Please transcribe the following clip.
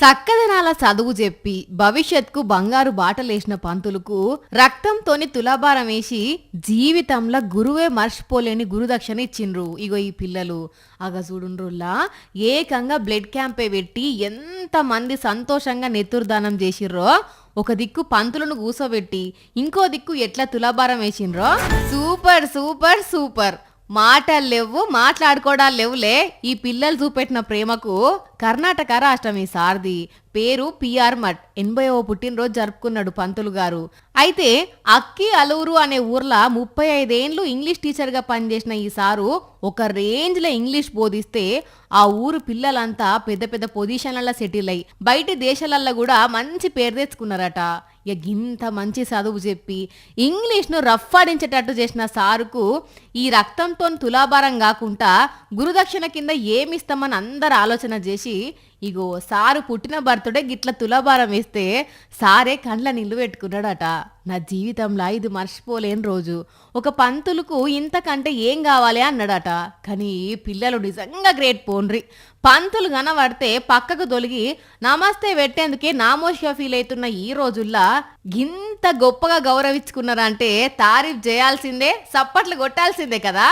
సక్కదనాల చదువు చెప్పి భవిష్యత్కు బంగారు బాటలేసిన పంతులకు రక్తంతోని తులాభారం వేసి జీవితంలో గురువే మర్చిపోలేని గురుదక్షిణ ఇచ్చిండ్రు. ఇగో ఈ పిల్లలు అగ చూడుండ్రుల్లా ఏకంగా బ్లడ్ క్యాంపే పెట్టి ఎంత మంది సంతోషంగా నెత్తురుదానం చేసిర్రో. ఒక దిక్కు పంతులను కూసోబెట్టి ఇంకో దిక్కు ఎట్లా తులాభారం వేసిండ్రో. Super super super. మాటలు లేవు, మాట్లాడుకోవడాలు లేవులే. ఈ పిల్లలు చూపెట్టిన ప్రేమకు కర్ణాటక రాష్ట్రం ఈ సారథి పేరు పిఆర్ మఠ్ 80వ పుట్టినరోజు జరుపుకున్నాడు పంతులు గారు. అయితే అక్కి అలూరు అనే ఊర్లో 35 ఏండ్లు ఇంగ్లీష్ టీచర్గా పనిచేసిన ఈ సారు ఒక రేంజ్లో ఇంగ్లీష్ బోధిస్తే ఆ ఊరు పిల్లలంతా పెద్ద పెద్ద పొజిషన్లలో సెటిల్ అయ్యి బయటి దేశాలల్లో కూడా మంచి పేరు తెచ్చుకున్నారట. ఇంత మంచి చదువు చెప్పి ఇంగ్లీష్ను రఫ్ ఆడించేటట్టు చేసిన సారుకు ఈ రక్తంతో తులాభారం కాకుండా గురుదక్షిణ కింద ఏమిస్తామని అందరు ఆలోచన చేసి ఇగో సారు పుట్టిన బర్త్డే గిట్ల తులాభారం వేస్తే సారే కండ్ల నీళ్లు పెట్టుకున్నాడట. నా జీవితంలో ఇది మర్చిపోలేని రోజు. ఒక పంతులకు ఇంతకంటే ఏం కావాలి అన్నాడట. కానీ పిల్లలు నిజంగా గ్రేట్ పోన్రి. పంతులు కనబడితే పక్కకు తొలగి నమస్తే పెట్టేందుకే నామోషిగా ఫీల్ అవుతున్న ఈ రోజుల్లో గింత గొప్పగా గౌరవించుకున్నారంటే తారీఫ్ చేయాల్సిందే, సప్పట్లు కొట్టాల్సిందే కదా.